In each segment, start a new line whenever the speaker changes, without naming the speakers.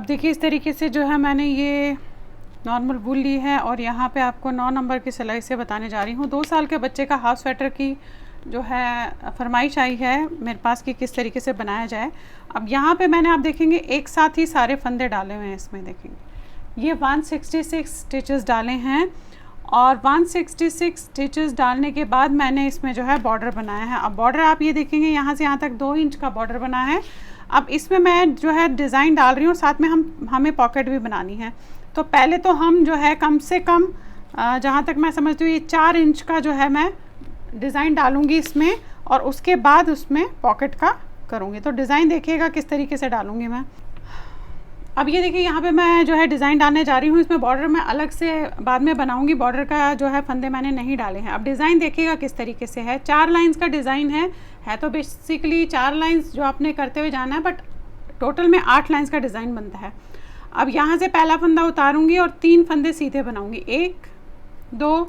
अब देखिए इस तरीके से जो है मैंने ये नॉर्मल वूल ली है और यहाँ पे आपको 9 नंबर की सिलाई से बताने जा रही हूँ। 2 साल के बच्चे का हाफ स्वेटर की जो है फरमाइश आई है मेरे पास कि किस तरीके से बनाया जाए। अब यहाँ पे मैंने आप देखेंगे एक साथ ही सारे फंदे डाले हुए हैं। इसमें देखेंगे ये 166 स्टिचेस डाले हैं और 166 स्टिचेस डालने के बाद मैंने इसमें जो है बॉर्डर बनाया है। अब बॉर्डर आप ये देखेंगे यहाँ से यहाँ तक 2 इंच का बॉर्डर बना है। अब इसमें मैं जो है डिज़ाइन डाल रही हूँ, साथ में हमें पॉकेट भी बनानी है। तो पहले तो हम जो है कम से कम जहाँ तक मैं समझती हूँ ये 4 इंच का जो है मैं डिज़ाइन डालूँगी इसमें और उसके बाद उसमें पॉकेट का करूँगी। तो डिज़ाइन देखिएगा किस तरीके से डालूँगी मैं। अब ये देखिए यहाँ पे मैं जो है डिज़ाइन डालने जा रही हूँ। इसमें बॉर्डर मैं अलग से बाद में बनाऊँगी, बॉर्डर का जो है फंदे मैंने नहीं डाले हैं। अब डिज़ाइन देखिएगा किस तरीके से है। 4 लाइंस का डिज़ाइन है तो बेसिकली 4 लाइंस जो आपने करते हुए जाना है, बट टोटल में 8 लाइंस का डिज़ाइन बनता है। अब यहाँ से पहला फंदा उतारूँगी और 3 फंदे सीधे बनाऊँगी, 1 2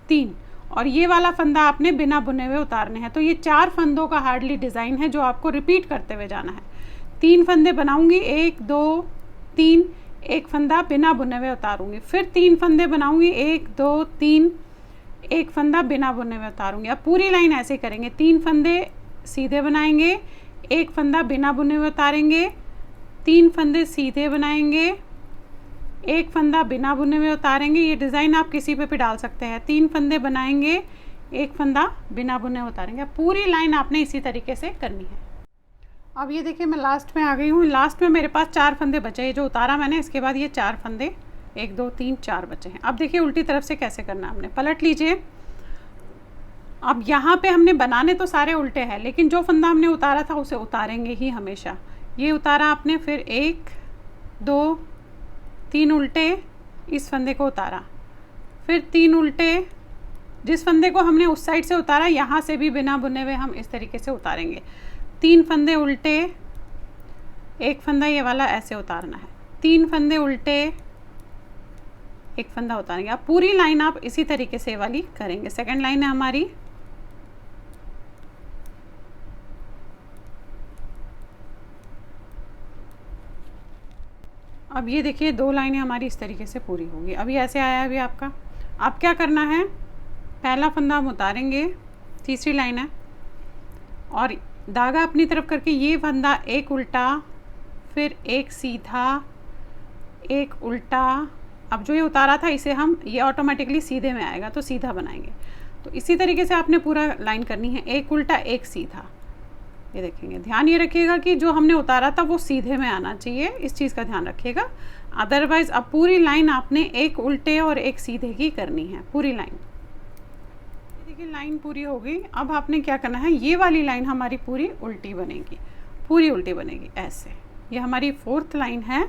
3, और ये वाला फंदा आपने बिना बुने हुए उतारने हैं। तो ये 4 फंदों का हार्डली डिज़ाइन है जो आपको रिपीट करते हुए जाना है। 3 फंदे बनाऊंगी, 1 2 3, एक फंदा बिना बुने हुए उतारूंगी, फिर 3 फंदे बनाऊंगी, 1 2 3, एक फंदा बिना बुने हुए उतारूंगी। अब पूरी लाइन ऐसे करेंगे, 3 फंदे सीधे बनाएंगे, एक फंदा बिना बुने हुए उतारेंगे, 3 फंदे सीधे बनाएंगे, एक फंदा बिना बुने हुए उतारेंगे। ये डिज़ाइन आप किसी पे भी डाल सकते हैं। 3 फंदे बनाएंगे, एक फंदा बिना बुने हुए उतारेंगे। अब पूरी लाइन आपने इसी तरीके से करनी है। अब ये देखिए मैं लास्ट में आ गई हूँ। लास्ट में मेरे पास 4 फंदे बचे हैं, जो उतारा मैंने इसके बाद ये 4 फंदे 1 2 3 4 बचे हैं। अब देखिए उल्टी तरफ से कैसे करना है, हमने पलट लीजिए। अब यहाँ पे हमने बनाने तो सारे उल्टे हैं, लेकिन जो फंदा हमने उतारा था उसे उतारेंगे ही हमेशा। ये उतारा आपने, फिर 1 2 3 उल्टे, इस फंदे को उतारा, फिर 3 उल्टे, जिस फंदे को हमने उस साइड से उतारा यहाँ से भी बिना बुने हुए हम इस तरीके से उतारेंगे। 3 फंदे उल्टे, एक फंदा ये वाला ऐसे उतारना है, 3 फंदे उल्टे, एक फंदा उतारेंगे। अब पूरी लाइन आप इसी तरीके से वाली करेंगे। सेकंड लाइन है हमारी, अब ये देखिए 2 लाइनें हमारी इस तरीके से पूरी होगी। अभी ऐसे आया है अभी आपका। अब क्या करना है, पहला फंदा हम उतारेंगे, तीसरी लाइन है, और धागा अपनी तरफ करके ये फंदा एक उल्टा, फिर एक सीधा, एक उल्टा। अब जो ये उतारा था इसे हम, ये ऑटोमेटिकली सीधे में आएगा तो सीधा बनाएंगे। तो इसी तरीके से आपने पूरा लाइन करनी है, एक उल्टा एक सीधा। ये देखेंगे, ध्यान ये रखिएगा कि जो हमने उतारा था वो सीधे में आना चाहिए, इस चीज़ का ध्यान रखिएगा। अदरवाइज अब पूरी लाइन आपने एक उल्टे और एक सीधे की करनी है, पूरी लाइन। देखिए लाइन पूरी हो गई। अब आपने क्या करना है, ये वाली लाइन हमारी पूरी उल्टी बनेगी, पूरी उल्टी बनेगी ऐसे। ये हमारी 4th लाइन है,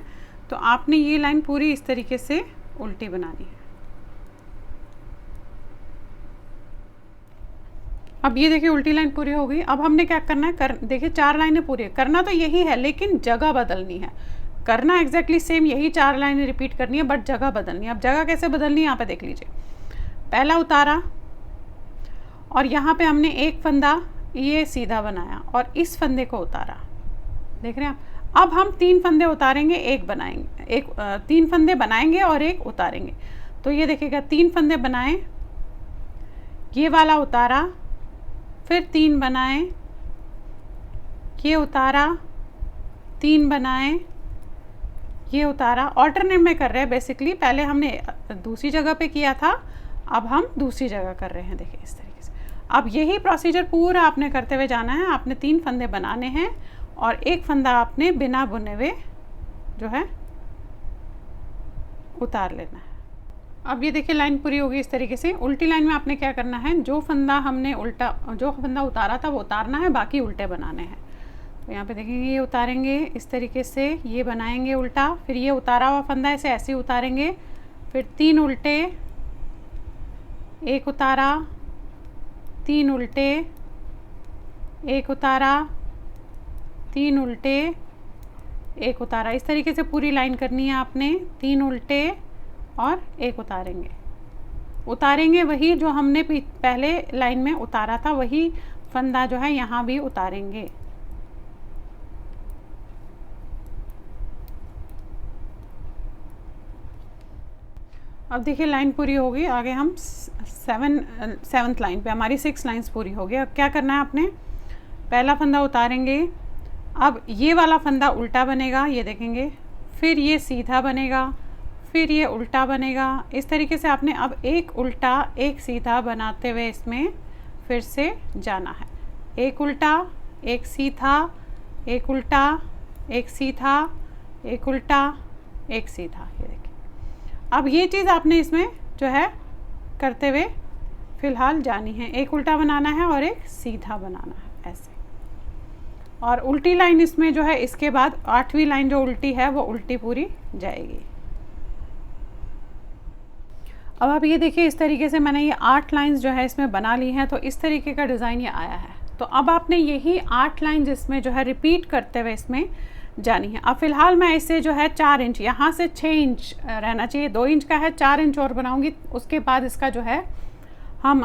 तो आपने ये लाइन पूरी इस तरीके से उल्टी बनानी है। अब ये देखिए उल्टी लाइन पूरी हो गई। अब हमने क्या करना है, देखिए 4 लाइनें पूरी है, करना तो यही है लेकिन जगह बदलनी है। करना एग्जैक्टली सेम यही 4 लाइनें रिपीट करनी है, बट जगह बदलनी है। अब जगह कैसे बदलनी है यहाँ पे देख लीजिए। पहला उतारा और यहाँ पे हमने एक फंदा ये सीधा बनाया और इस फंदे को उतारा, देख रहे हैं आप। अब हम 3 फंदे उतारेंगे, एक बनाएंगे, 3 फंदे बनाएंगे और एक उतारेंगे। तो ये देखिएगा 3 फंदे बनाए, ये वाला उतारा, फिर 3 बनाए, ये उतारा, 3 बनाए, ये उतारा। ऑल्टरनेट में कर रहे हैं बेसिकली, पहले हमने दूसरी जगह पे किया था, अब हम दूसरी जगह कर रहे हैं। देखिए इस तरीके से। अब यही प्रोसीजर पूरा आपने करते हुए जाना है। आपने 3 फंदे बनाने हैं और एक फंदा आपने बिना बुने हुए जो है उतार लेना है। अब ये देखिए लाइन पूरी होगी इस तरीके से। उल्टी लाइन में आपने क्या करना है, जो फंदा हमने जो फंदा उतारा था वो उतारना है, बाकी उल्टे बनाने हैं। तो यहाँ पे देखेंगे ये उतारेंगे इस तरीके से, ये बनाएंगे उल्टा, फिर ये उतारा हुआ फंदा ऐसे ऐसे उतारेंगे, फिर 3 उल्टे, एक उतारा, 3 उल्टे, एक उतारा, 3 उल्टे, एक उतारा। इस तरीके से पूरी लाइन करनी है आपने। 3 उल्टे और एक उतारेंगे वही जो हमने पहले लाइन में उतारा था, वही फंदा जो है यहाँ भी उतारेंगे। अब देखिए लाइन पूरी हो गई, आगे हम सेवन्थ लाइन पे हमारी 6 लाइंस पूरी हो गई। अब क्या करना है आपने, पहला फंदा उतारेंगे, अब ये वाला फंदा उल्टा बनेगा, ये देखेंगे, फिर ये सीधा बनेगा, फिर ये उल्टा बनेगा। इस तरीके से आपने अब एक उल्टा एक सीधा बनाते हुए इसमें फिर से जाना है। एक उल्टा एक सीधा, एक उल्टा एक सीधा, एक उल्टा एक सीधा। ये देखिए, अब ये चीज़ आपने इसमें जो है करते हुए फ़िलहाल जानी है। एक उल्टा बनाना है और एक सीधा बनाना है ऐसे, और उल्टी लाइन इसमें जो है इसके बाद 8वीं लाइन जो उल्टी है वो उल्टी पूरी जाएगी। अब आप ये देखिए, इस तरीके से मैंने ये 8 लाइंस जो है इसमें बना ली हैं, तो इस तरीके का डिज़ाइन ये आया है। तो अब आपने यही 8 लाइंस इसमें जो है रिपीट करते हुए इसमें जानी है। अब फिलहाल मैं इसे जो है 4 इंच, यहाँ से 6 इंच रहना चाहिए, 2 इंच का है, 4 इंच और बनाऊंगी, उसके बाद इसका जो है हम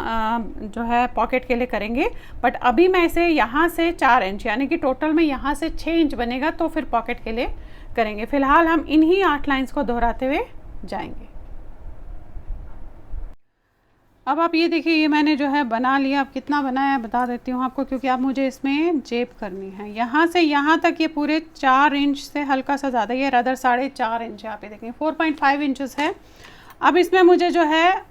जो है पॉकेट के लिए करेंगे। बट अभी मैं इसे यहाँ से 4 इंच, यानी कि टोटल में यहाँ से 6 इंच बनेगा, तो फिर पॉकेट के लिए करेंगे। फिलहाल हम इन्हीं 8 लाइंस को दोहराते हुए जाएंगे। अब आप ये देखिए, ये मैंने जो है बना लिया। अब कितना बनाया है बता देती हूँ आपको, क्योंकि अब मुझे इसमें जेब करनी है। यहाँ से यहाँ तक ये पूरे 4 इंच से हल्का सा ज़्यादा, ये रदर 4.5 इंच, यहाँ पे देखें 4.5 इंचेस है। अब इसमें मुझे जो है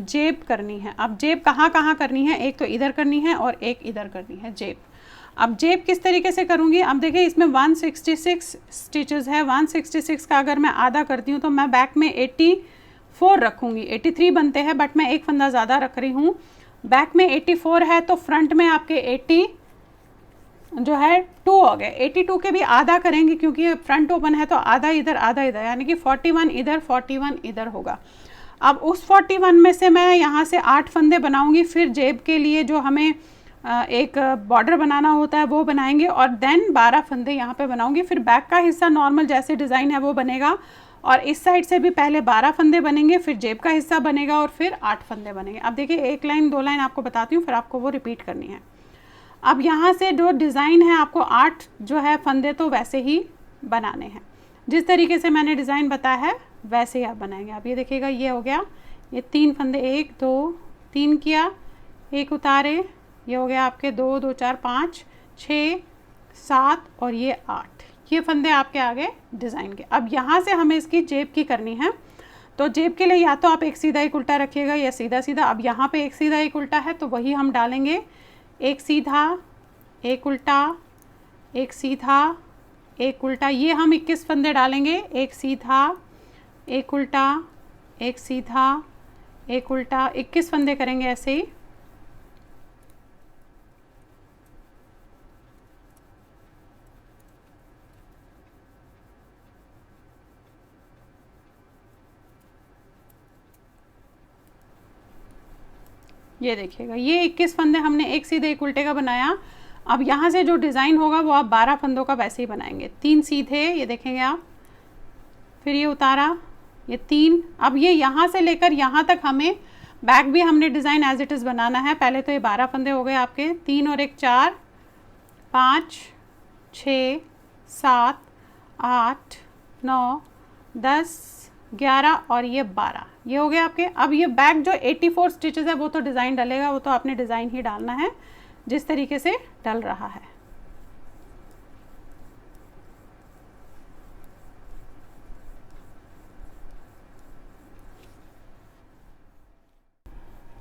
जेब करनी है। अब जेब कहाँ कहाँ करनी है, एक तो इधर करनी है और एक इधर करनी है जेब। अब जेब किस तरीके से करूँगी, अब देखिए इसमें 166 स्टिचेस है। 166 का अगर मैं आधा करती हूँ तो मैं बैक में 84 रखूँगी। 83 बनते हैं, बट मैं एक फंदा ज़्यादा रख रही हूँ। बैक में 84 है, तो फ्रंट में आपके 80 जो है 2 हो गए। 82 के भी आधा करेंगे, क्योंकि फ्रंट ओपन है, तो आधा इधर आधा इधर, यानी कि 41 इधर 41 इधर होगा। अब उस 41 में से मैं यहाँ से 8 फंदे बनाऊँगी, फिर जेब के लिए जो हमें एक बॉर्डर बनाना होता है वो बनाएंगे, और देन 12 फंदे यहाँ पे बनाऊँगी। फिर बैक का हिस्सा नॉर्मल जैसे डिज़ाइन है वो बनेगा, और इस साइड से भी पहले 12 फंदे बनेंगे, फिर जेब का हिस्सा बनेगा, और फिर 8 फंदे बनेंगे। अब देखिए, एक लाइन 2 लाइन आपको बताती हूँ, फिर आपको वो रिपीट करनी है। अब यहाँ से जो डिज़ाइन है आपको 8 जो है फंदे तो वैसे ही बनाने हैं, जिस तरीके से मैंने डिज़ाइन बताया है वैसे ही आप बनाएंगे। आप ये देखिएगा, ये हो गया, ये 3 फंदे, 1 2 3 किया, एक उतारे, ये हो गया आपके 2 2 4 5 6 7 और ये 8, ये फंदे आपके आगे डिज़ाइन के। अब यहाँ से हमें इसकी जेब की करनी है, तो जेब के लिए या तो आप एक सीधा एक उल्टा रखिएगा या सीधा सीधा। अब यहाँ पे एक सीधा एक उल्टा है, तो वही हम डालेंगे, एक सीधा एक उल्टा, एक सीधा एक उल्टा। ये हम 21 फंदे डालेंगे, एक सीधा एक उल्टा, एक सीधा एक उल्टा, 21 फंदे करेंगे ऐसे ही। ये देखिएगा, ये 21 फंदे हमने एक सीधे एक उल्टे का बनाया। अब यहाँ से जो डिज़ाइन होगा वो आप 12 फंदों का वैसे ही बनाएंगे। 3 सीधे, ये देखेंगे आप, फिर ये उतारा, ये 3। अब ये यहाँ से लेकर यहाँ तक हमें बैक भी हमने डिज़ाइन एज इट इज़ बनाना है। पहले तो ये 12 फंदे हो गए आपके, 3 और 1 4 5 6 7 8 9 10 11 और ये 12, ये हो गए आपके। अब ये बैक जो 84 स्टिचेस है वो तो डिज़ाइन डलेगा, वो तो आपने डिज़ाइन ही डालना है जिस तरीके से डल रहा है।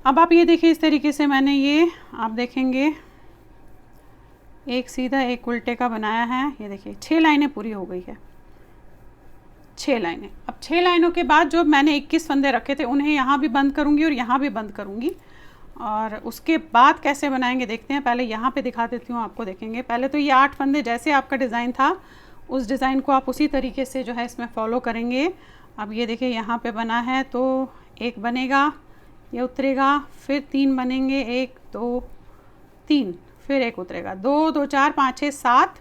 अब आप ये देखिए, इस तरीके से मैंने ये, आप देखेंगे, एक सीधा एक उल्टे का बनाया है। ये देखिए 6 लाइनें पूरी हो गई है, 6 लाइनें। अब 6 लाइनों के बाद जो मैंने 21 फंदे रखे थे उन्हें यहाँ भी बंद करूँगी और यहाँ भी बंद करूँगी, और उसके बाद कैसे बनाएंगे देखते हैं। पहले यहाँ पे दिखा देती हूँ आपको, देखेंगे। पहले तो ये 8 फंदे जैसे आपका डिज़ाइन था उस डिज़ाइन को आप उसी तरीके से जो है इसमें फॉलो करेंगे। अब ये देखिए, यहाँ पे बना है तो एक बनेगा, ये उतरेगा, फिर 3 बनेंगे, 1 2 3, फिर एक उतरेगा, 2 2 4 5 6 7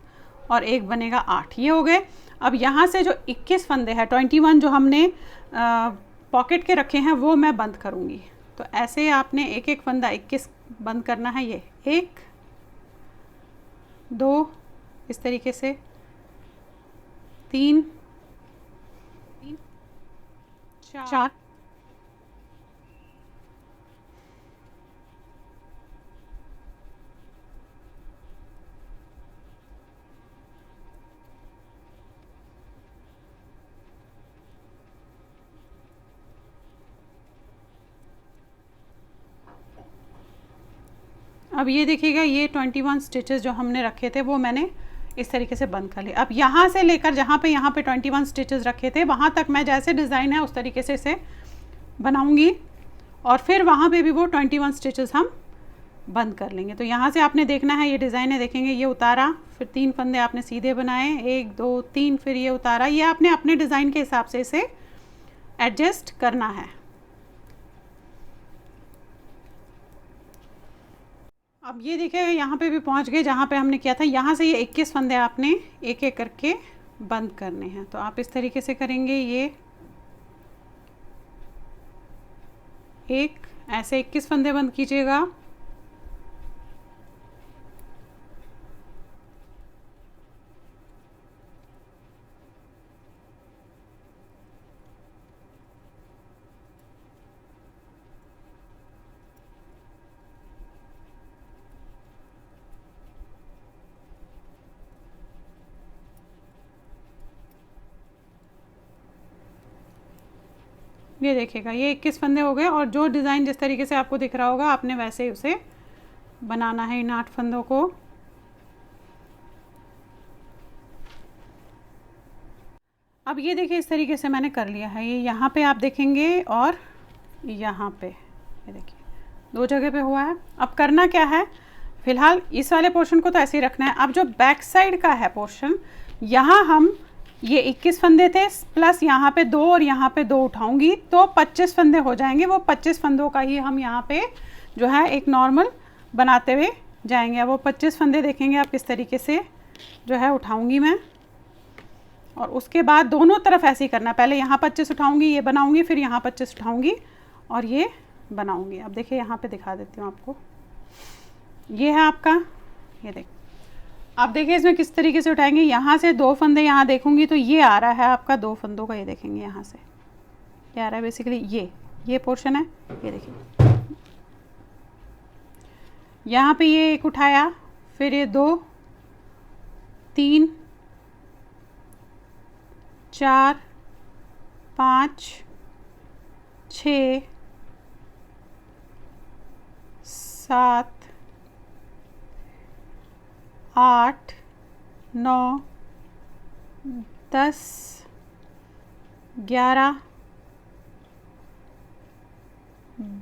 और एक बनेगा 8, ये हो गए। अब यहाँ से जो 21 फंदे हैं, 21 जो हमने पॉकेट के रखे हैं वो मैं बंद करूँगी। तो ऐसे आपने एक एक फंदा 21 बंद करना है। ये 1 2 इस तरीके से, 3 4 अब ये देखिएगा, ये 21 स्टिचेस जो हमने रखे थे वो मैंने इस तरीके से बंद कर लिए। अब यहाँ से लेकर जहाँ पे यहाँ पे 21 स्टिचेस रखे थे वहाँ तक मैं जैसे डिज़ाइन है उस तरीके से इसे बनाऊँगी और फिर वहाँ पे भी वो 21 स्टिचेस हम बंद कर लेंगे। तो यहाँ से आपने देखना है, ये डिज़ाइन है, देखेंगे ये उतारा, फिर 3 फंदे आपने सीधे बनाए, 1 2 3, फिर ये उतारा। ये आपने अपने डिज़ाइन के हिसाब से इसे एडजस्ट करना है। अब ये देखिएगा, यहाँ पे भी पहुँच गए जहाँ पे हमने किया था। यहाँ से ये 21 फंदे आपने एक एक करके बंद करने हैं। तो आप इस तरीके से करेंगे, ये एक ऐसे 21 फंदे बंद कीजिएगा। ये देखिएगा, ये 21 फंदे हो गए और जो डिज़ाइन जिस तरीके से आपको दिख रहा होगा आपने वैसे ही उसे बनाना है इन 8 फंदों को। अब ये देखिए, इस तरीके से मैंने कर लिया है। ये यहाँ पे आप देखेंगे और यहाँ पे ये देखिए 2 जगह पे हुआ है। अब करना क्या है, फ़िलहाल इस वाले पोर्शन को तो ऐसे ही रखना है। अब जो बैक साइड का है पोर्शन, यहाँ हम ये 21 फंदे थे प्लस यहाँ पे 2 और यहाँ पे 2 उठाऊंगी तो 25 फंदे हो जाएंगे। वो 25 फंदों का ही हम यहाँ पे जो है एक नॉर्मल बनाते हुए जाएंगे। अब वो 25 फंदे देखेंगे आप किस तरीके से जो है उठाऊंगी मैं, और उसके बाद दोनों तरफ ऐसे ही करना। पहले यहाँ 25 उठाऊंगी, ये बनाऊंगी, फिर यहाँ 25 उठाऊंगी और ये बनाऊंगी। अब देखिए, यहाँ पे दिखा देती हूँ आपको। ये है आपका, ये देखिए, आप देखिए इसमें किस तरीके से उठाएंगे। यहाँ से 2 फंदे यहाँ देखूंगी तो ये आ रहा है आपका 2 फंदों का। ये देखेंगे यहाँ से ये आ रहा है बेसिकली, ये पोर्शन है। ये देखिए, यहाँ पे ये एक उठाया, फिर ये 2 3 4 5 6 7 8 9 10 11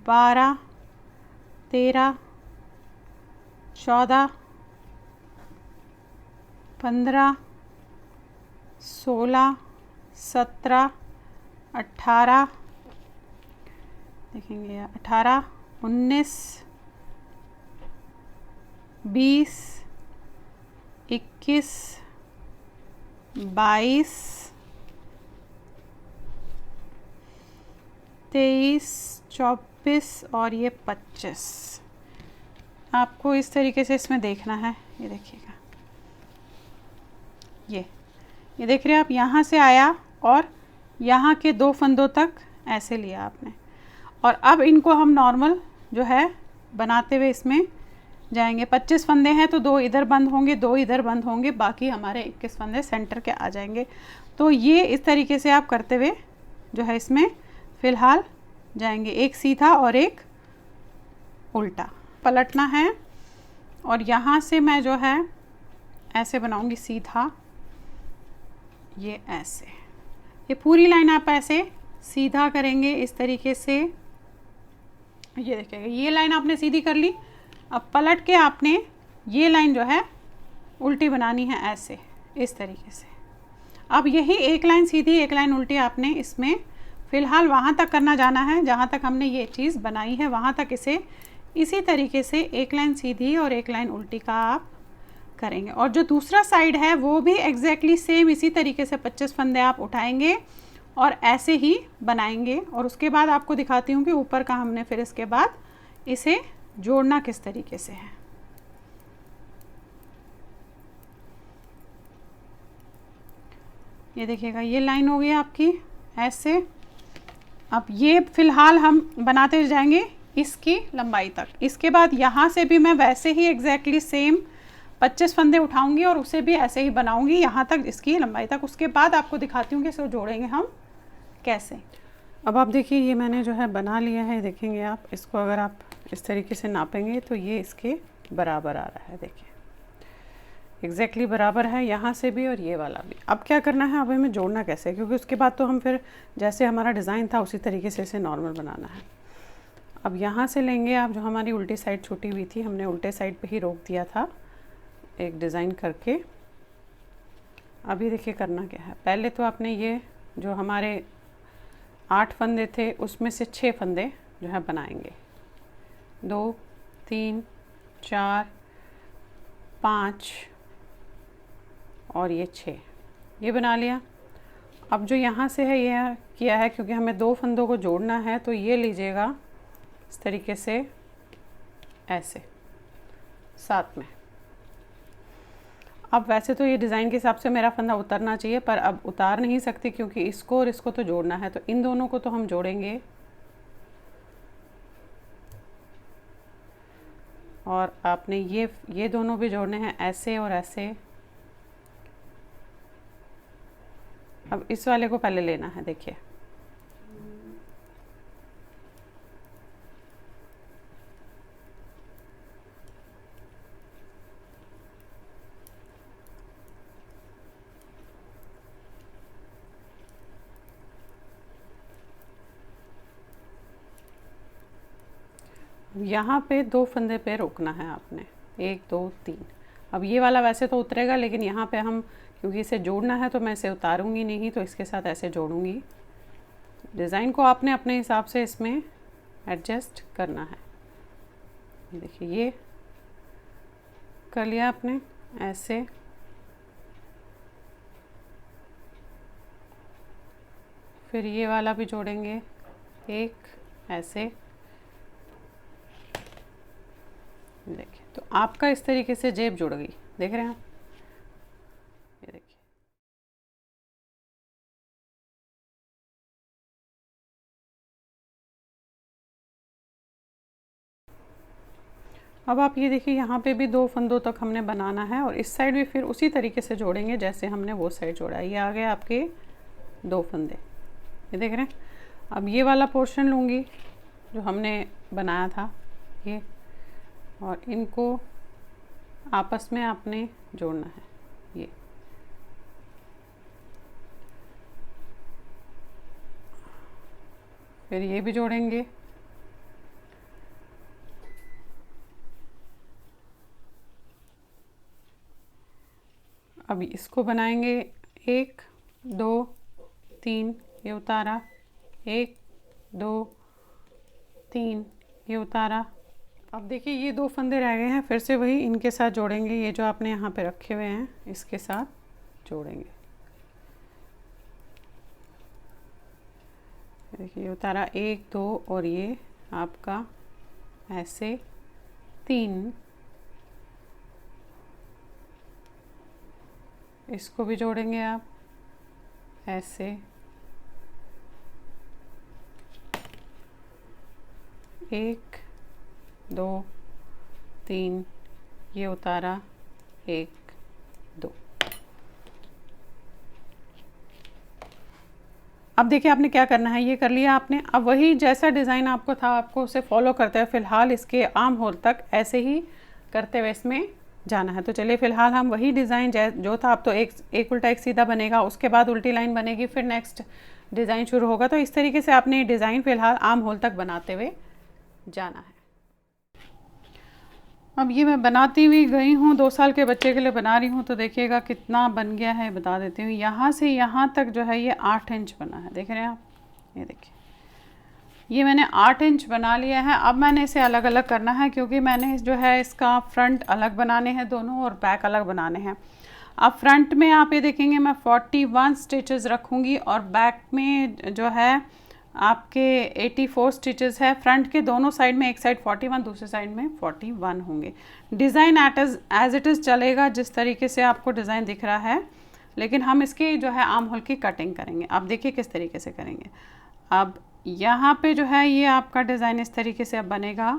12 13 14 15 16 17 18 देखेंगे 18 19 20 21 22 23 24 और ये 25। आपको इस तरीके से इसमें देखना है। ये देखिएगा, ये देख रहे हैं आप, यहाँ से आया और यहाँ के 2 फंदों तक ऐसे लिया आपने। और अब इनको हम नॉर्मल जो है बनाते हुए इसमें जाएंगे। 25 फंदे हैं तो 2 इधर बंद होंगे, 2 इधर बंद होंगे, बाकी हमारे 21 फंदे सेंटर के आ जाएंगे। तो ये इस तरीके से आप करते हुए जो है इसमें फ़िलहाल जाएंगे। एक सीधा और एक उल्टा पलटना है और यहाँ से मैं जो है ऐसे बनाऊंगी सीधा, ये ऐसे, ये पूरी लाइन आप ऐसे सीधा करेंगे इस तरीके से। ये देखिएगा, ये लाइन आपने सीधी कर ली। अब पलट के आपने ये लाइन जो है उल्टी बनानी है ऐसे, इस तरीके से। अब यही एक लाइन सीधी एक लाइन उल्टी आपने इसमें फ़िलहाल वहाँ तक करना जाना है जहाँ तक हमने ये चीज़ बनाई है, वहाँ तक इसे इसी तरीके से एक लाइन सीधी और एक लाइन उल्टी का आप करेंगे। और जो दूसरा साइड है वो भी एग्जैक्टली सेम इसी तरीके से 25 फंदे आप उठाएंगे और ऐसे ही बनाएंगे। और उसके बाद आपको दिखाती हूँ कि ऊपर का हमने फिर इसके बाद इसे जोड़ना किस तरीके से है। ये देखिएगा, ये लाइन हो गई आपकी ऐसे। अब ये फ़िलहाल हम बनाते जाएंगे इसकी लंबाई तक। इसके बाद यहाँ से भी मैं वैसे ही एग्जैक्टली सेम 25 फंदे उठाऊंगी और उसे भी ऐसे ही बनाऊंगी यहाँ तक, इसकी लंबाई तक। उसके बाद आपको दिखाती हूँ कि इसको जोड़ेंगे हम कैसे। अब आप देखिए, ये मैंने जो है बना लिया है। देखेंगे आप इसको, अगर आप इस तरीके से नापेंगे तो ये इसके बराबर आ रहा है, देखिए एग्जैक्टली बराबर है यहाँ से भी और ये वाला भी। अब क्या करना है, अब हमें जोड़ना कैसे है, क्योंकि उसके बाद तो हम फिर जैसे हमारा डिज़ाइन था उसी तरीके से इसे नॉर्मल बनाना है। अब यहाँ से लेंगे आप, जो हमारी उल्टी साइड छूटी हुई थी हमने उल्टे साइड पे ही रोक दिया था एक डिज़ाइन करके। अभी देखिए करना क्या है, पहले तो आपने ये जो हमारे 8 फंदे थे उसमें से 6 फंदे जो है बनाएंगे, 2 3 4 5 और ये 6, ये बना लिया। अब जो यहाँ से है ये किया है क्योंकि हमें 2 फंदों को जोड़ना है, तो ये लीजिएगा इस तरीके से ऐसे साथ में। अब वैसे तो ये डिज़ाइन के हिसाब से मेरा फंदा उतरना चाहिए, पर अब उतार नहीं सकती क्योंकि इसको और इसको तो जोड़ना है, तो इन दोनों को तो हम जोड़ेंगे। और आपने ये दोनों भी जोड़ने हैं ऐसे और ऐसे। अब इस वाले को पहले लेना है, देखिए यहाँ पे 2 फंदे पे रोकना है आपने, 1 2 3। अब ये वाला वैसे तो उतरेगा, लेकिन यहाँ पे हम क्योंकि इसे जोड़ना है तो मैं इसे उतारूंगी नहीं, तो इसके साथ ऐसे जोड़ूंगी। डिज़ाइन को आपने अपने हिसाब से इसमें एडजस्ट करना है। ये देखिए ये कर लिया आपने ऐसे। फिर ये वाला भी जोड़ेंगे, एक ऐसे। देखिए तो आपका इस तरीके से जेब जुड़ गई, देख रहे हैं आप, ये देखिए। अब आप ये देखिए यहाँ पे भी 2 फंदों तक हमने बनाना है और इस साइड भी फिर उसी तरीके से जोड़ेंगे जैसे हमने वो साइड जोड़ा है। ये आ गए आपके 2 फंदे, ये देख रहे हैं। अब ये वाला पोर्शन लूँगी जो हमने बनाया था ये, और इनको आपस में आपने जोड़ना है। ये फिर ये भी जोड़ेंगे। अब इसको बनाएंगे 1 2 3, ये उतारा, 1 2 3, ये उतारा। अब देखिए ये 2 फंदे रह गए हैं, फिर से वही इनके साथ जोड़ेंगे। ये जो आपने यहाँ पे रखे हुए हैं इसके साथ जोड़ेंगे। देखिए उतारा 1 2 और ये आपका ऐसे 3, इसको भी जोड़ेंगे आप ऐसे, 1 2 3, ये उतारा 1 2। अब देखिए आपने क्या करना है, ये कर लिया आपने। अब वही जैसा डिज़ाइन आपको था आपको उसे फॉलो करते हुए फ़िलहाल इसके आर्म होल तक ऐसे ही करते हुए इसमें जाना है। तो चलिए फ़िलहाल हम वही डिज़ाइन जो था, अब तो एक उल्टा एक सीधा बनेगा, उसके बाद उल्टी लाइन बनेगी, फिर नेक्स्ट डिज़ाइन शुरू होगा। तो इस तरीके से आपने डिज़ाइन फ़िलहाल आर्म होल तक बनाते हुए जाना है। अब ये मैं बनाती हुई गई हूँ, 2 साल के बच्चे के लिए बना रही हूँ, तो देखिएगा कितना बन गया है बता देती हूँ। यहाँ से यहाँ तक जो है ये 8 इंच बना है, देख रहे हैं आप, ये देखिए ये मैंने 8 इंच बना लिया है। अब मैंने इसे अलग अलग करना है क्योंकि मैंने जो है इसका फ्रंट अलग बनाने हैं दोनों और बैक अलग बनाने हैं। अब फ्रंट में आप ये देखेंगे मैं 41 स्टिचेस रखूँगी और बैक में जो है आपके 84 स्टिचेस है। फ्रंट के दोनों साइड में, एक साइड 41 दूसरे साइड में 41 होंगे। डिज़ाइन एज इट इज़ चलेगा जिस तरीके से आपको डिज़ाइन दिख रहा है, लेकिन हम इसकी जो है आर्म होल की कटिंग करेंगे। आप देखिए किस तरीके से करेंगे। अब यहाँ पे जो है ये आपका डिज़ाइन इस तरीके से अब बनेगा।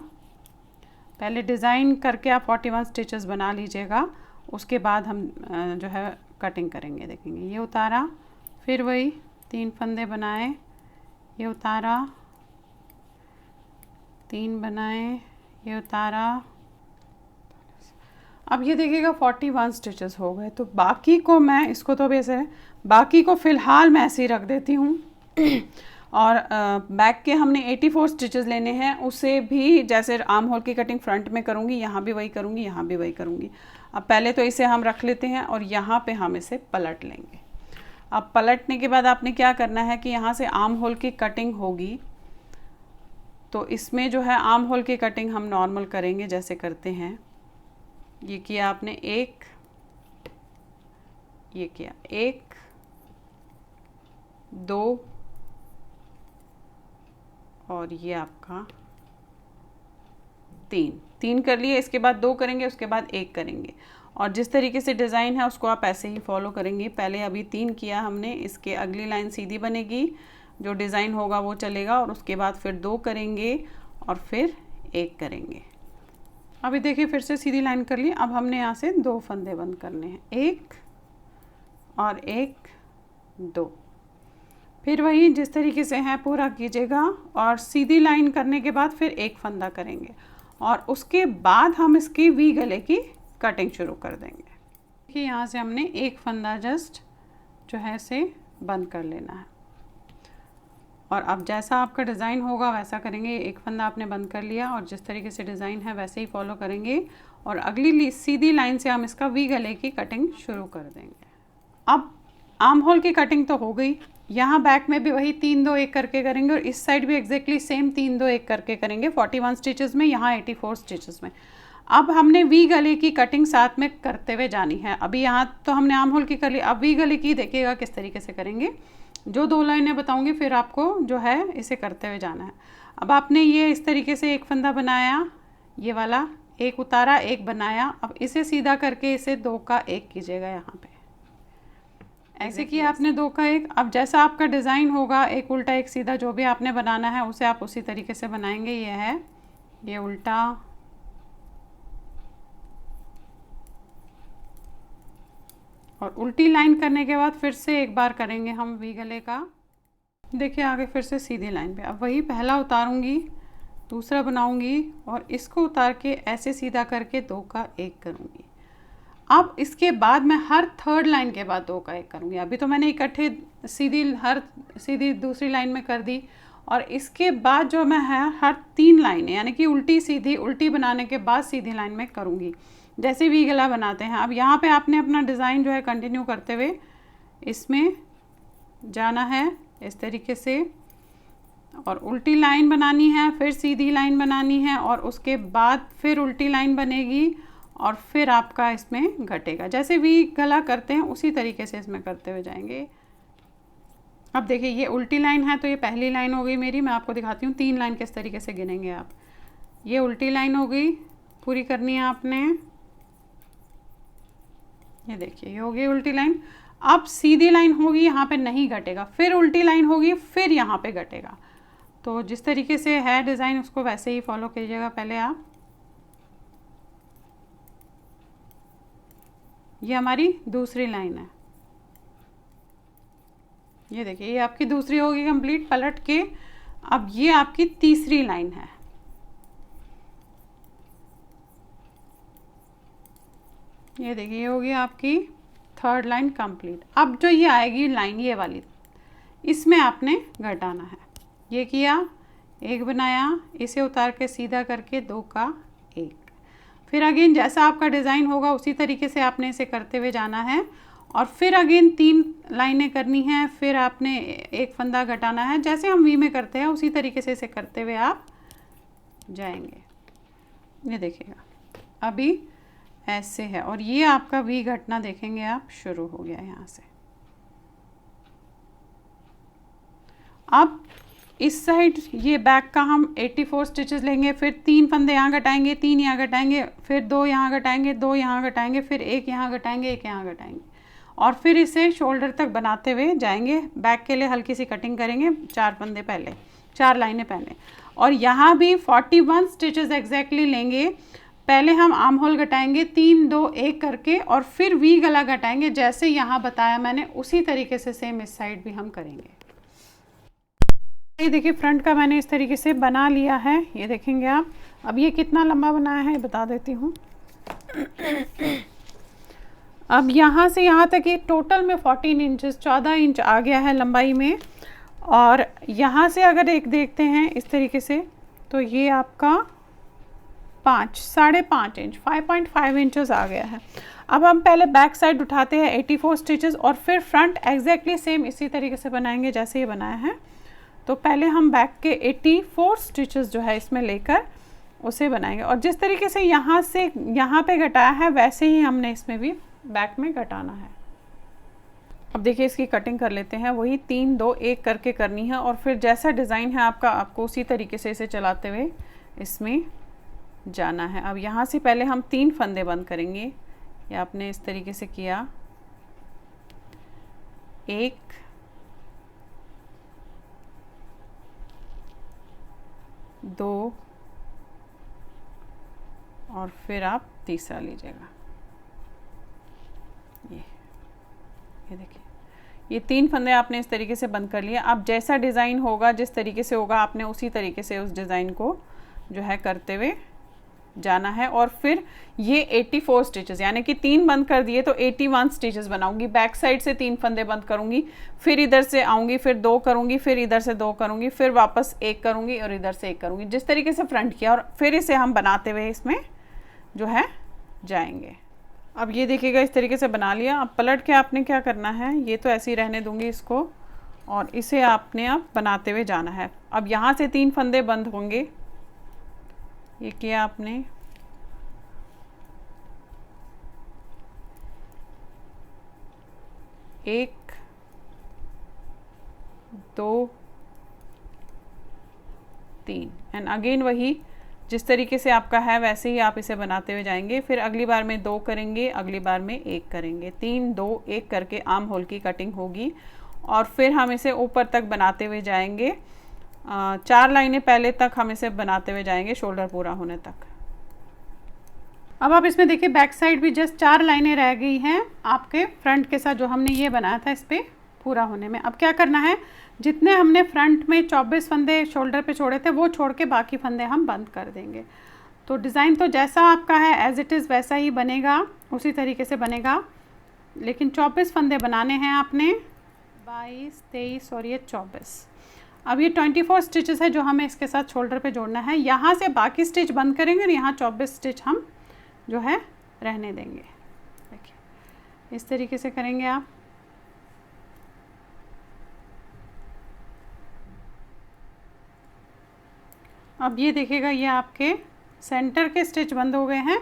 पहले डिज़ाइन करके आप 41 स्टिचेस बना लीजिएगा, उसके बाद हम जो है कटिंग करेंगे। देखेंगे ये उतारा, फिर वही 3 फंदे बनाए, ये उतारा, 3 बनाए, ये उतारा, अब ये देखिएगा 41 स्टिचेस हो गए। तो बाकी को मैं इसको तो वैसे बाकी को फ़िलहाल मैं ऐसे ही रख देती हूँ। और बैक के हमने 84 स्टिचेस लेने हैं, उसे भी जैसे आर्म होल की कटिंग फ्रंट में करूँगी, यहाँ भी वही करूँगी, यहाँ भी वही करूँगी। अब पहले तो इसे हम रख लेते हैं और यहाँ पे हम इसे पलट लेंगे। अब पलटने के बाद आपने क्या करना है कि यहाँ से आर्म होल की कटिंग होगी, तो इसमें जो है आर्म होल की कटिंग हम नॉर्मल करेंगे जैसे करते हैं। ये किया आपने एक, ये किया एक, दो, और ये आपका तीन कर लिए। इसके बाद दो करेंगे, उसके बाद एक करेंगे, और जिस तरीके से डिज़ाइन है उसको आप ऐसे ही फॉलो करेंगे। पहले अभी 3 किया हमने, इसके अगली लाइन सीधी बनेगी, जो डिज़ाइन होगा वो चलेगा, और उसके बाद फिर 2 करेंगे और फिर 1 करेंगे। अभी देखिए फिर से सीधी लाइन कर ली। अब हमने यहाँ से 2 फंदे बंद करने हैं, 1 और 1, 2। फिर वही जिस तरीके से है पूरा कीजिएगा, और सीधी लाइन करने के बाद फिर 1 फंदा करेंगे, और उसके बाद हम इसकी वी गले की कटिंग शुरू कर देंगे। देखिए यहाँ से हमने 1 फंदा जस्ट जो है इसे बंद कर लेना है, और अब जैसा आपका डिज़ाइन होगा वैसा करेंगे। 1 फंदा आपने बंद कर लिया, और जिस तरीके से डिज़ाइन है वैसे ही फॉलो करेंगे, और अगली सीधी लाइन से हम इसका वी गले की कटिंग शुरू कर देंगे। अब आर्म होल की कटिंग तो हो गई, यहाँ बैक में भी वही 3 2 1 करके करेंगे, और इस साइड भी एग्जैक्टली सेम 3 2 1 करके करेंगे 41 स्टिचेस में, यहाँ 84 स्टिचेस में। अब हमने वी गले की कटिंग साथ में करते हुए जानी है। अभी यहाँ तो हमने आर्म होल की कर ली, अब वी गले की देखिएगा किस तरीके से करेंगे। जो 2 लाइनें बताऊंगी फिर आपको जो है इसे करते हुए जाना है। अब आपने ये इस तरीके से 1 फंदा बनाया, ये वाला 1 उतारा, 1 बनाया। अब इसे सीधा करके इसे 2 का 1 कीजिएगा, यहाँ पे ऐसे किया आपने 2 का 1। अब जैसा आपका डिज़ाइन होगा, 1 उल्टा 1 सीधा जो भी आपने बनाना है उसे आप उसी तरीके से बनाएंगे। ये है ये उल्टा, और उल्टी लाइन करने के बाद फिर से एक बार करेंगे हम वी गले का। देखिए आगे फिर से सीधी लाइन पे, अब वही पहला उतारूंगी, दूसरा बनाऊंगी, और इसको उतार के ऐसे सीधा करके 2 का 1 करूंगी। अब इसके बाद मैं हर 3rd लाइन के बाद 2 का 1 करूंगी। अभी तो मैंने इकट्ठे सीधी दूसरी लाइन में कर दी, और इसके बाद जो मैं है हर 3 लाइनें यानी कि उल्टी सीधी, उल्टी बनाने के बाद सीधी लाइन में करूंगी, जैसे वी गला बनाते हैं। अब यहाँ पे आपने अपना डिज़ाइन जो है कंटिन्यू करते हुए इसमें जाना है इस तरीके से, और उल्टी लाइन बनानी है, फिर सीधी लाइन बनानी है, और उसके बाद फिर उल्टी लाइन बनेगी, और फिर आपका इसमें घटेगा। जैसे वी गला करते हैं उसी तरीके से इसमें करते हुए जाएंगे। अब देखिए ये उल्टी लाइन है तो ये पहली लाइन हो गई मेरी। मैं आपको दिखाती हूँ 3 लाइन किस तरीके से गिनेंगे आप। ये उल्टी लाइन हो गई, पूरी करनी है आपने। ये देखिए ये हो गई उल्टी लाइन। अब सीधी लाइन होगी, यहाँ पे नहीं घटेगा, फिर उल्टी लाइन होगी, फिर यहाँ पे घटेगा। तो जिस तरीके से है डिज़ाइन उसको वैसे ही फॉलो कीजिएगा पहले आप। ये हमारी दूसरी लाइन है, ये देखिए ये आपकी दूसरी होगी कंप्लीट पलट के। अब ये आपकी तीसरी लाइन है, ये देखिए ये होगी आपकी 3rd लाइन कंप्लीट। अब जो ये आएगी लाइन ये वाली, इसमें आपने घटाना है। ये किया, 1 बनाया, इसे उतार के सीधा करके 2 का 1। फिर अगेन जैसा आपका डिज़ाइन होगा उसी तरीके से आपने इसे करते हुए जाना है, और फिर अगेन 3 लाइनें करनी हैं, फिर आपने 1 फंदा घटाना है, जैसे हम वी में करते हैं उसी तरीके से इसे करते हुए आप जाएंगे। ये देखिएगा अभी ऐसे है, और ये आपका वी घटना देखेंगे आप शुरू हो गया यहाँ से। अब इस साइड ये बैक का हम 84 स्टिचेस लेंगे, फिर 3 फंदे यहाँ घटाएंगे, 3 यहाँ घटाएंगे, फिर 2 यहाँ घटाएंगे, 2 यहाँ घटाएंगे, फिर 1 यहाँ घटाएंगे, 1 यहाँ घटाएंगे, और फिर इसे शोल्डर तक बनाते हुए जाएंगे। बैक के लिए हल्की सी कटिंग करेंगे, 4 फंदे पहले, 4 लाइनें पहले, और यहाँ भी 41 स्टिचेस एग्जैक्टली लेंगे। पहले हम आर्म होल घटाएंगे 3 2 1 करके, और फिर वी गला घटाएंगे जैसे यहाँ बताया मैंने, उसी तरीके से सेम इस साइड भी हम करेंगे। ये देखिए फ्रंट का मैंने इस तरीके से बना लिया है, ये देखेंगे आप। अब ये कितना लंबा बनाया है बता देती हूँ। अब यहाँ से यहाँ तक ये टोटल में 14 इंचेस 14 इंच आ गया है लंबाई में। और यहाँ से अगर एक देखते हैं इस तरीके से, तो ये आपका 5.5 इंच 5.5 इंचेस आ गया है। अब हम पहले बैक साइड उठाते हैं 84 स्टिचेस और फिर फ्रंट एग्जैक्टली सेम इसी तरीके से बनाएंगे जैसे ये बनाया है। तो पहले हम बैक के 84 स्टिचेस जो है इसमें लेकर उसे बनाएंगे, और जिस तरीके से यहाँ से यहाँ पे घटाया है वैसे ही हमने इसमें भी बैक में घटाना है। अब देखिए इसकी कटिंग कर लेते हैं, वही 3 2 1 करके करनी है, और फिर जैसा डिज़ाइन है आपका आपको उसी तरीके से इसे चलाते हुए इसमें जाना है। अब यहाँ से पहले हम 3 फंदे बंद करेंगे, ये आपने इस तरीके से किया, 1 2 और फिर आप तीसरा लीजिएगा। ये देखिए ये 3 फंदे आपने इस तरीके से बंद कर लिए। अब जैसा डिज़ाइन होगा जिस तरीके से होगा आपने उसी तरीके से उस डिज़ाइन को जो है करते हुए जाना है। और फिर ये 84 स्टिचेस यानी कि 3 बंद कर दिए तो 81 स्टिचेस बनाऊंगी। बैक साइड से 3 फंदे बंद करूंगी, फिर इधर से आऊंगी, फिर 2 करूंगी, फिर इधर से 2 करूंगी, फिर वापस 1 करूंगी और इधर से 1 करूंगी, जिस तरीके से फ्रंट किया। और फिर इसे हम बनाते हुए इसमें जो है जाएंगे। अब ये देखिएगा इस तरीके से बना लिया। अब पलट के आपने क्या करना है, ये तो ऐसे ही रहने दूंगी इसको, और इसे आपने अब बनाते हुए जाना है। अब यहाँ से 3 फंदे बंद होंगे, ये किया आपने, एक 2 3 एंड अगेन वही जिस तरीके से आपका है वैसे ही आप इसे बनाते हुए जाएंगे। फिर अगली बार में 2 करेंगे, अगली बार में 1 करेंगे, 3 2 1 करके आर्म होल की कटिंग होगी। और फिर हम इसे ऊपर तक बनाते हुए जाएंगे, 4 लाइनें पहले तक हम इसे बनाते हुए जाएंगे शोल्डर पूरा होने तक। अब आप इसमें देखिए बैक साइड भी जस्ट 4 लाइनें रह गई हैं आपके फ्रंट के साथ जो हमने ये बनाया था इस पर पूरा होने में। अब क्या करना है, जितने हमने फ्रंट में 24 फंदे शोल्डर पे छोड़े थे वो छोड़ के बाकी फंदे हम बंद कर देंगे। तो डिज़ाइन तो जैसा आपका है एज इट इज़ वैसा ही बनेगा, उसी तरीके से बनेगा, लेकिन 24 फंदे बनाने हैं आपने, 22 23 और ये 24। अब ये 24 स्टिचेस है जो हमें इसके साथ शोल्डर पे जोड़ना है। यहाँ से बाकी स्टिच बंद करेंगे और यहाँ 24 स्टिच हम जो है रहने देंगे। देखिए इस तरीके से करेंगे आप। अब ये देखिएगा ये आपके सेंटर के स्टिच बंद हो गए हैं।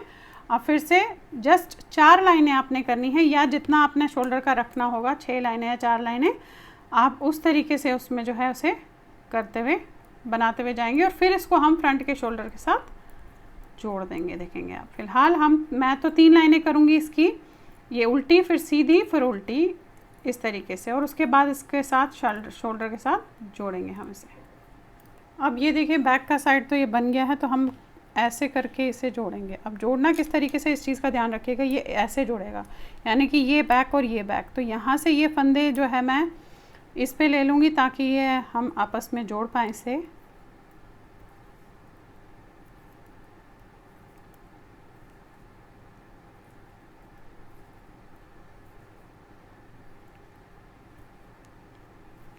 अब फिर से जस्ट 4 लाइनें आपने करनी है, या जितना आपने शोल्डर का रखना होगा 6 लाइनें या 4 लाइनें, आप उस तरीके से उसमें जो है उसे करते हुए बनाते हुए जाएंगे। और फिर इसको हम फ्रंट के शोल्डर के साथ जोड़ देंगे। देखेंगे आप फिलहाल मैं तो 3 लाइनें करूँगी इसकी, ये उल्टी फिर सीधी फिर उल्टी इस तरीके से, और उसके बाद इसके साथ शोल्डर के साथ जोड़ेंगे हम इसे। अब ये देखिए बैक का साइड तो ये बन गया है, तो हम ऐसे करके इसे जोड़ेंगे। अब जोड़ना किस तरीके से इस चीज़ का ध्यान रखिएगा, ये ऐसे जोड़ेगा यानी कि ये बैक और ये बैक। तो यहाँ से ये फंदे जो है मैं इस पे ले लूँगी ताकि ये हम आपस में जोड़ पाएँ इसे।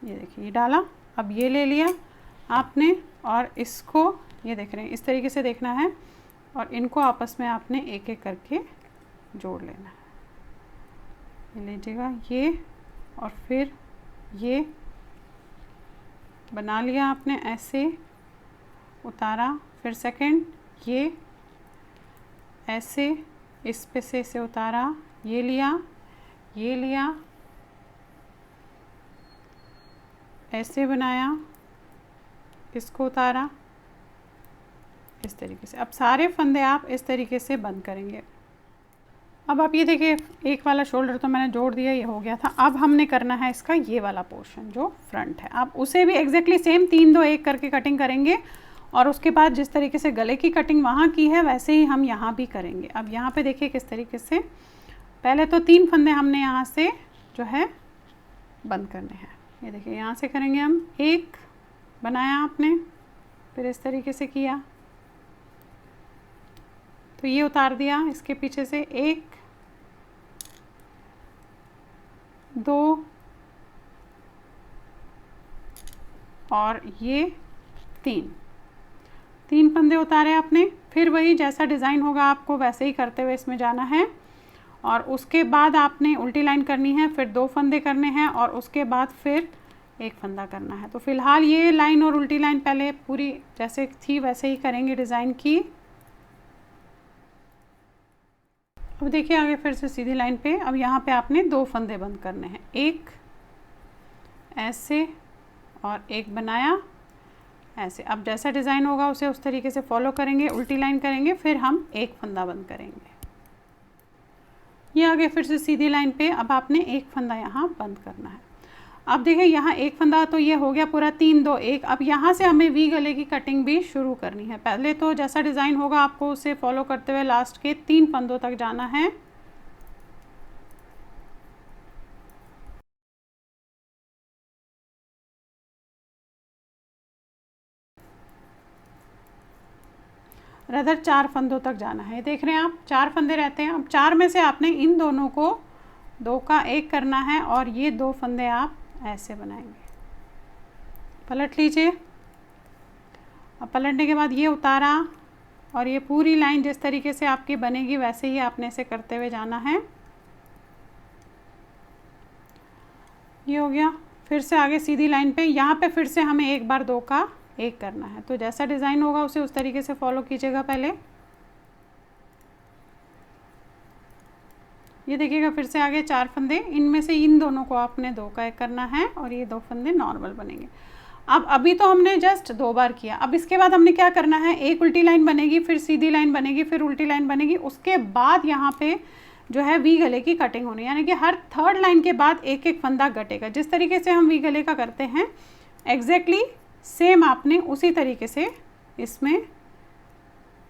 ये देखिए ये डाला, अब ये ले लिया आपने, और इसको ये देख रहे हैं इस तरीके से देखना है, और इनको आपस में आपने एक एक करके जोड़ लेना है। ये लीजिएगा ये, और फिर ये बना लिया आपने, ऐसे उतारा, फिर सेकंड ये ऐसे इस पे से इसे उतारा, ये लिया, ये लिया, ऐसे बनाया, इसको उतारा इस तरीके से। अब सारे फंदे आप इस तरीके से बंद करेंगे। अब आप ये देखिए एक वाला शोल्डर तो मैंने जोड़ दिया, ये हो गया था। अब हमने करना है इसका ये वाला पोर्शन जो फ्रंट है, आप उसे भी एग्जैक्टली सेम 3 2 1 करके कटिंग करेंगे, और उसके बाद जिस तरीके से गले की कटिंग वहाँ की है वैसे ही हम यहाँ भी करेंगे। अब यहाँ पे देखिए किस तरीके से, पहले तो 3 फंदे हमने यहाँ से जो है बंद करने हैं। ये देखिए यहाँ से करेंगे हम, एक बनाया आपने, फिर इस तरीके से किया, तो ये उतार दिया इसके पीछे से, 1 2 और ये 3 फंदे उतारे आपने। फिर वही जैसा डिज़ाइन होगा आपको वैसे ही करते हुए इसमें जाना है, और उसके बाद आपने उल्टी लाइन करनी है, फिर 2 फंदे करने हैं और उसके बाद फिर 1 फंदा करना है। तो फ़िलहाल ये लाइन और उल्टी लाइन पहले पूरी जैसे थी वैसे ही करेंगे डिज़ाइन की। अब देखिए आगे फिर से सीधी लाइन पे, अब यहाँ पे आपने 2 फंदे बंद करने हैं, 1 ऐसे और 1 बनाया ऐसे। अब जैसा डिज़ाइन होगा उसे उस तरीके से फॉलो करेंगे, उल्टी लाइन करेंगे, फिर हम 1 फंदा बंद करेंगे। ये आगे फिर से सीधी लाइन पे, अब आपने 1 फंदा यहाँ बंद करना है। अब देखिए यहाँ 1 फंदा तो ये हो गया पूरा, 3 2 1। अब यहाँ से हमें वी गले की कटिंग भी शुरू करनी है। पहले तो जैसा डिज़ाइन होगा आपको उसे फॉलो करते हुए लास्ट के 3 फंदों तक जाना है। रदर 4 फंदों तक जाना है। देख रहे हैं आप 4 फंदे रहते हैं। अब 4 में से आपने इन दोनों को 2 का 1 करना है और ये 2 फंदे आप ऐसे बनाएंगे। पलट लीजिए। अब पलटने के बाद ये उतारा और ये पूरी लाइन जिस तरीके से आपकी बनेगी वैसे ही आपने इसे करते हुए जाना है। ये हो गया। फिर से आगे सीधी लाइन पे, यहाँ पे फिर से हमें एक बार 2 का 1 करना है। तो जैसा डिज़ाइन होगा उसे उस तरीके से फॉलो कीजिएगा। पहले ये देखिएगा फिर से आगे 4 फंदे, इनमें से इन दोनों को आपने 2 का 1 करना है और ये 2 फंदे नॉर्मल बनेंगे। अब अभी तो हमने जस्ट 2 बार किया। अब इसके बाद हमने क्या करना है, एक उल्टी लाइन बनेगी, फिर सीधी लाइन बनेगी, फिर उल्टी लाइन बनेगी। उसके बाद यहाँ पे जो है वी गले की कटिंग होनी, यानी कि हर 3rd लाइन के बाद 1 फंदा घटेगा। जिस तरीके से हम वी गले का करते हैं एग्जैक्टली सेम आपने उसी तरीके से इसमें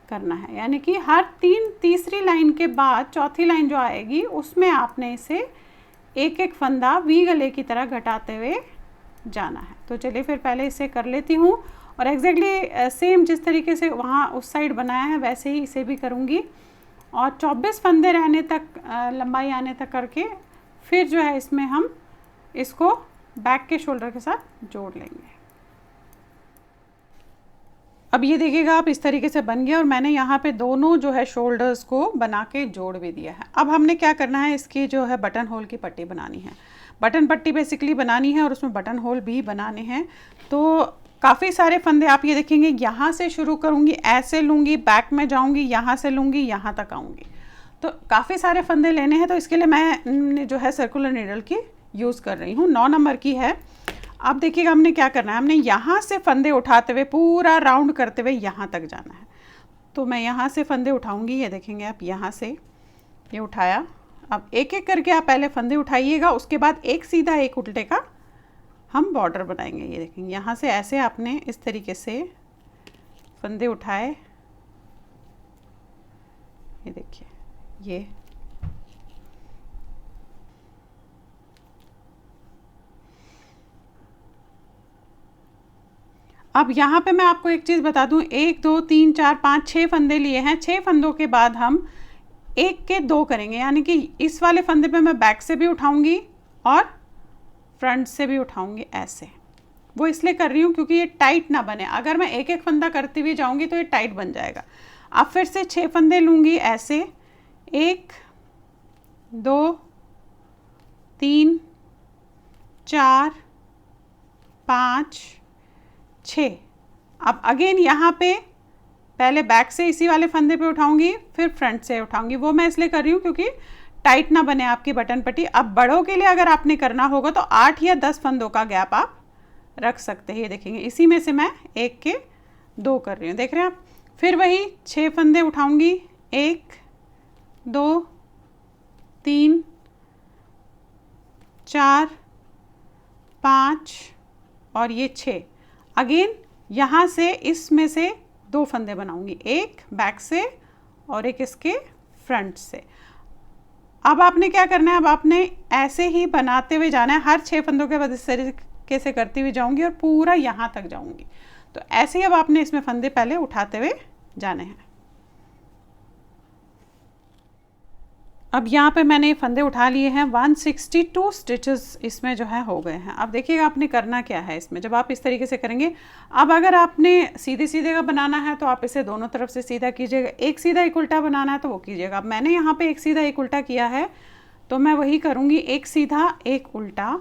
करना है। यानी कि हर तीसरी लाइन के बाद 4थी लाइन जो आएगी उसमें आपने इसे 1 फंदा वी गले की तरह घटाते हुए जाना है। तो चलिए फिर पहले इसे कर लेती हूँ और एग्जैक्टली सेम जिस तरीके से वहाँ उस साइड बनाया है वैसे ही इसे भी करूँगी और 24 फंदे रहने तक लंबाई आने तक करके फिर जो है इसमें हम इसको बैक के शोल्डर के साथ जोड़ लेंगे। अब ये देखिएगा आप इस तरीके से बन गया और मैंने यहाँ पे दोनों जो है शोल्डर्स को बना के जोड़ भी दिया है। अब हमने क्या करना है, इसकी जो है बटन होल की पट्टी बनानी है। बटन पट्टी बेसिकली बनानी है और उसमें बटन होल भी बनाने हैं। तो काफ़ी सारे फंदे आप ये देखेंगे, यहाँ से शुरू करूँगी, ऐसे लूँगी, बैक में जाऊँगी, यहाँ से लूँगी, यहाँ तक आऊँगी। तो काफ़ी सारे फंदे लेने हैं, तो इसके लिए मैं जो है सर्कुलर नीडल की यूज़ कर रही हूँ। 9 नंबर की है। अब देखिएगा हमने क्या करना है, हमने यहाँ से फंदे उठाते हुए पूरा राउंड करते हुए यहाँ तक जाना है। तो मैं यहाँ से फंदे उठाऊँगी, ये देखेंगे आप, यहाँ से ये उठाया। अब एक एक करके आप पहले फंदे उठाइएगा, उसके बाद एक सीधा एक उल्टे का हम बॉर्डर बनाएंगे। ये देखेंगे यहाँ से ऐसे आपने इस तरीके से फंदे उठाए, ये देखिए ये। अब यहाँ पे मैं आपको एक चीज़ बता दूँ, 1 2 3 4 5 6 फंदे लिए हैं। 6 फंदों के बाद हम 1 के 2 करेंगे, यानी कि इस वाले फंदे पे मैं बैक से भी उठाऊंगी और फ्रंट से भी उठाऊंगी ऐसे। वो इसलिए कर रही हूँ क्योंकि ये टाइट ना बने। अगर मैं एक एक फंदा करती हुई जाऊंगी तो ये टाइट बन जाएगा। अब फिर से 6 फंदे लूँगी ऐसे, 1 2 3 4 5 6। अब अगेन यहाँ पे पहले बैक से इसी वाले फंदे पे उठाऊंगी, फिर फ्रंट से उठाऊंगी। वो मैं इसलिए कर रही हूँ क्योंकि टाइट ना बने आपकी बटन पट्टी। अब बड़ों के लिए अगर आपने करना होगा तो 8 या 10 फंदों का गैप आप रख सकते हैं। ये देखेंगे इसी में से मैं 1 के 2 कर रही हूँ, देख रहे हैं आप। फिर वही 6 फंदे उठाऊंगी, 1 2 3 4 5 और ये 6। अगेन यहाँ से इसमें से 2 फंदे बनाऊंगी, एक बैक से और एक इसके फ्रंट से। अब आपने क्या करना है, अब आपने ऐसे ही बनाते हुए जाना है। हर 6 फंदों के बाद इस तरीके से करती हुई जाऊंगी और पूरा यहाँ तक जाऊंगी। तो ऐसे ही अब आपने इसमें फंदे पहले उठाते हुए जाने हैं। अब यहाँ पे मैंने फंदे उठा लिए हैं, 162 स्टिचेस इसमें जो है हो गए हैं। अब देखिएगा आपने करना क्या है इसमें, जब आप इस तरीके से करेंगे, अब अगर आपने सीधे सीधे का बनाना है तो आप इसे दोनों तरफ से सीधा कीजिएगा, एक सीधा एक उल्टा बनाना है तो वो कीजिएगा। अब मैंने यहाँ पे एक सीधा एक उल्टा किया है तो मैं वही करूँगी, एक सीधा एक उल्टा,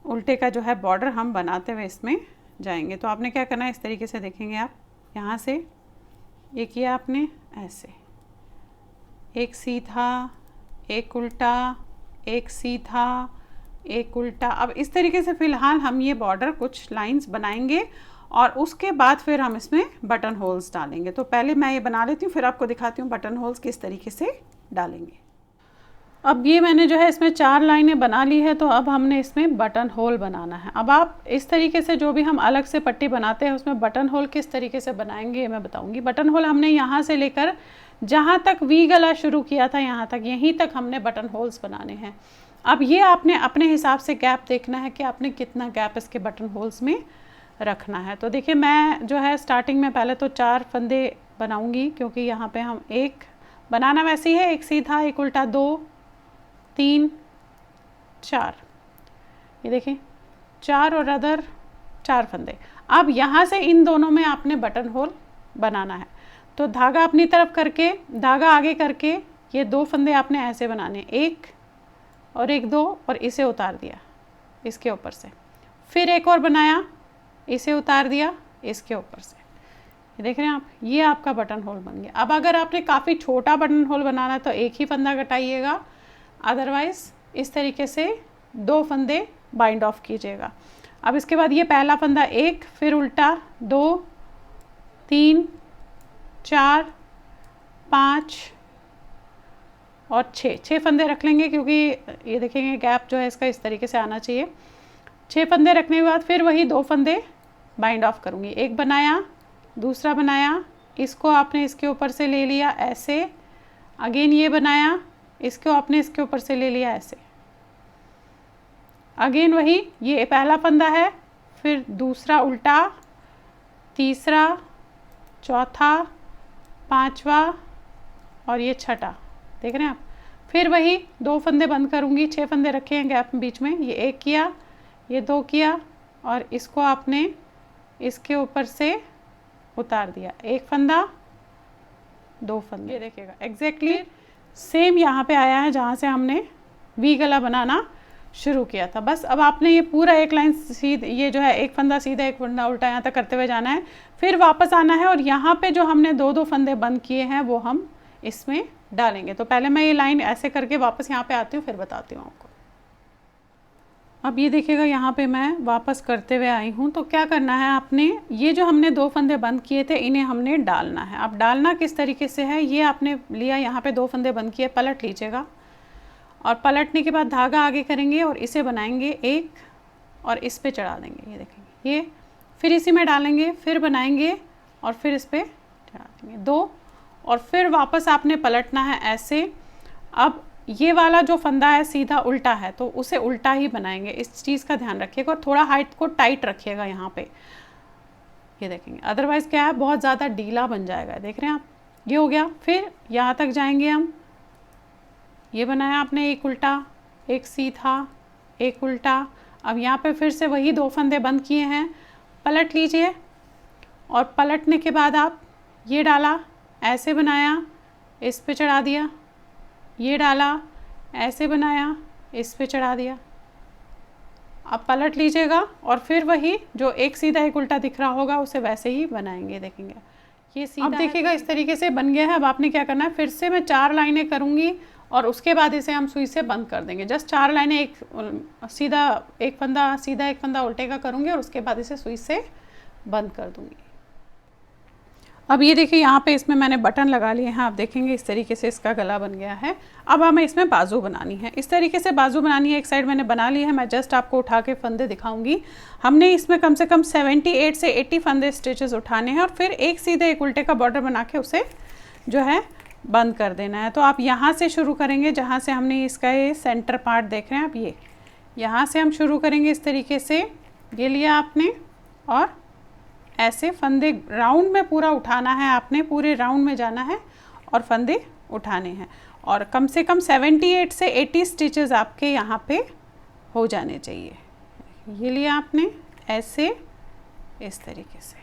उल्टे का जो है बॉर्डर हम बनाते हुए इसमें जाएंगे। तो आपने क्या करना है, इस तरीके से देखेंगे आप, यहाँ से ये किया आपने ऐसे, एक सीधा एक उल्टा, एक सीधा एक उल्टा। अब इस तरीके से फ़िलहाल हम ये बॉर्डर कुछ लाइंस बनाएंगे और उसके बाद फिर हम इसमें बटन होल्स डालेंगे। तो पहले मैं ये बना लेती हूँ, फिर आपको दिखाती हूँ बटन होल्स किस तरीके से डालेंगे। अब ये मैंने जो है इसमें 4 लाइनें बना ली है, तो अब हमने इसमें बटन होल बनाना है। अब आप इस तरीके से जो भी हम अलग से पट्टी बनाते हैं उसमें बटन होल किस तरीके से बनाएंगे ये मैं बताऊंगी। बटन होल हमने यहाँ से लेकर जहाँ तक वी गला शुरू किया था यहाँ तक, यहीं तक हमने बटन होल्स बनाने हैं। अब ये आपने अपने हिसाब से गैप देखना है कि आपने कितना गैप इसके बटन होल्स में रखना है। तो देखिए मैं जो है स्टार्टिंग में पहले तो 4 फंदे बनाऊँगी, क्योंकि यहाँ पर हम एक बनाना वैसे ही है, एक सीधा एक उल्टा, 2 3 4, ये देखें 4 और अदर 4 फंदे। अब यहाँ से इन दोनों में आपने बटन होल बनाना है। तो धागा अपनी तरफ करके, धागा आगे करके ये 2 फंदे आपने ऐसे बनाने, एक और एक, 2, और इसे उतार दिया इसके ऊपर से, फिर एक और बनाया, इसे उतार दिया इसके ऊपर से, ये देख रहे हैं आप, ये आपका बटन होल बन गया। अब अगर आपने काफ़ी छोटा बटन होल बनाना है तो एक ही फंदा कटाइएगा, अदरवाइज़ इस तरीके से 2 फंदे बाइंड ऑफ कीजिएगा। अब इसके बाद ये पहला फंदा एक, फिर उल्टा 2 3 4 5 और 6 फंदे रख लेंगे, क्योंकि ये देखेंगे गैप जो है इसका इस तरीके से आना चाहिए। 6 फंदे रखने के बाद फिर वही 2 फंदे बाइंड ऑफ करूँगी, एक बनाया, दूसरा बनाया, इसको आपने इसके ऊपर से ले लिया ऐसे, अगेन ये बनाया, इसको आपने इसके ऊपर से ले लिया ऐसे, अगेन वही, ये पहला फंदा है, फिर दूसरा उल्टा, तीसरा, चौथा, 5वां और ये छठा, देख रहे हैं आप। फिर वही 2 फंदे बंद करूँगी, 6 फंदे रखे हैं गैप बीच में, ये एक किया, ये 2 किया, और इसको आपने इसके ऊपर से उतार दिया, एक फंदा 2 फंदे, ये देखिएगा एग्जैक्टली सेम यहाँ पे आया है जहाँ से हमने वी गला बनाना शुरू किया था। बस अब आपने ये पूरा एक लाइन सीधे, ये जो है एक फंदा सीधा एक फंदा उल्टा यहाँ तक करते हुए जाना है, फिर वापस आना है और यहाँ पे जो हमने 2 फंदे बंद किए हैं वो हम इसमें डालेंगे। तो पहले मैं ये लाइन ऐसे करके वापस यहाँ पे आती हूँ, फिर बताती हूँ आपको। अब ये देखिएगा यहाँ पे मैं वापस करते हुए आई हूँ। तो क्या करना है आपने, ये जो हमने 2 फंदे बंद किए थे इन्हें हमने डालना है। अब डालना किस तरीके से है, ये आपने लिया, यहाँ पे 2 फंदे बंद किए, पलट लीजिएगा और पलटने के बाद धागा आगे करेंगे और इसे बनाएंगे एक और इस पे चढ़ा देंगे, ये देखेंगे, ये फिर इसी में डालेंगे, फिर बनाएंगे और फिर इस पे चढ़ा देंगे 2, और फिर वापस आपने पलटना है ऐसे। अब ये वाला जो फंदा है सीधा उल्टा है तो उसे उल्टा ही बनाएंगे, इस चीज़ का ध्यान रखिएगा और थोड़ा हाइट को टाइट रखिएगा यहाँ पे, ये देखेंगे, अदरवाइज़ क्या है बहुत ज़्यादा ढीला बन जाएगा। देख रहे हैं आप, ये हो गया। फिर यहाँ तक जाएंगे हम, ये बनाया आपने एक उल्टा, एक सीधा, एक उल्टा। अब यहाँ पे फिर से वही 2 फंदे बंद किए हैं, पलट लीजिए और पलटने के बाद आप ये डाला, ऐसे बनाया, इस पे चढ़ा दिया, ये डाला, ऐसे बनाया, इस पे चढ़ा दिया। अब पलट लीजिएगा और फिर वही जो एक सीधा एक उल्टा दिख रहा होगा उसे वैसे ही बनाएंगे, देखेंगे ये सीधा। अब देखिएगा इस तरीके से बन गया है। अब आपने क्या करना है, फिर से मैं 4 लाइनें करूँगी और उसके बाद इसे हम सुई से बंद कर देंगे। जस्ट 4 लाइनें, एक सीधा एक फंदा, सीधा एक फंदा उल्टे का करूँगी और उसके बाद इसे सुई से बंद कर दूँगी। अब ये देखिए यहाँ पे इसमें मैंने बटन लगा लिए हैं, आप देखेंगे इस तरीके से इसका गला बन गया है। अब हमें इसमें बाजू बनानी है, इस तरीके से बाजू बनानी है। एक साइड मैंने बना ली है, मैं जस्ट आपको उठा के फंदे दिखाऊंगी। हमने इसमें कम से कम 78 से 80 फंदे स्टिचेस उठाने हैं और फिर एक सीधे एक उल्टे का बॉर्डर बना के उसे जो है बंद कर देना है। तो आप यहाँ से शुरू करेंगे जहाँ से हमने इसका ये सेंटर पार्ट देख रहे हैं आप, ये यहाँ से हम शुरू करेंगे इस तरीके से। ये लिया आपने और ऐसे फंदे राउंड में पूरा उठाना है आपने, पूरे राउंड में जाना है और फंदे उठाने हैं। और कम से कम 78 से 80 स्टिचेस आपके यहाँ पे हो जाने चाहिए। ये लिया आपने ऐसे, इस तरीके से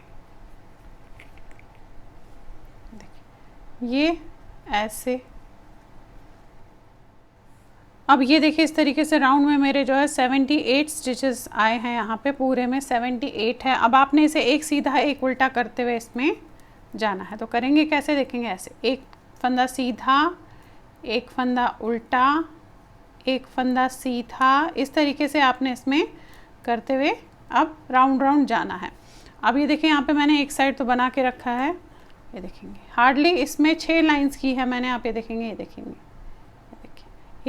देखिए, ये ऐसे। अब ये देखिए इस तरीके से राउंड में मेरे जो है 78 स्टिचेस आए हैं, यहाँ पे पूरे में 78 है। अब आपने इसे एक सीधा एक उल्टा करते हुए इसमें जाना है। तो करेंगे कैसे, देखेंगे ऐसे, एक फंदा सीधा, एक फंदा उल्टा, एक फंदा सीधा, इस तरीके से आपने इसमें करते हुए अब राउंड राउंड जाना है। अब ये देखिए यहाँ पे मैंने एक साइड तो बना के रखा है, ये देखेंगे हार्डली इसमें 6 लाइंस की है मैंने। आप ये देखेंगे, ये देखेंगे,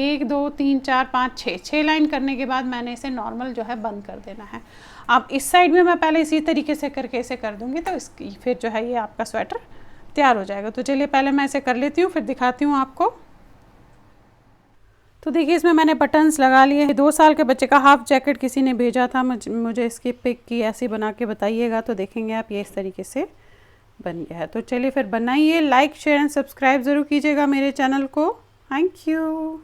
1 2 3 4 5 6 लाइन करने के बाद मैंने इसे नॉर्मल जो है बंद कर देना है। अब इस साइड में मैं पहले इसी तरीके से करके इसे कर दूंगी, तो इसकी फिर जो है ये आपका स्वेटर तैयार हो जाएगा। तो चलिए पहले मैं इसे कर लेती हूँ, फिर दिखाती हूँ आपको। तो देखिए इसमें मैंने बटन्स लगा लिए। 2 साल के बच्चे का हाफ जैकेट किसी ने भेजा था, मुझे इसकी पिक की ऐसी बना के बताइएगा। तो देखेंगे आप ये इस तरीके से बन गया है। तो चलिए फिर बनाइए, लाइक शेयर एंड सब्सक्राइब ज़रूर कीजिएगा मेरे चैनल को। Thank you.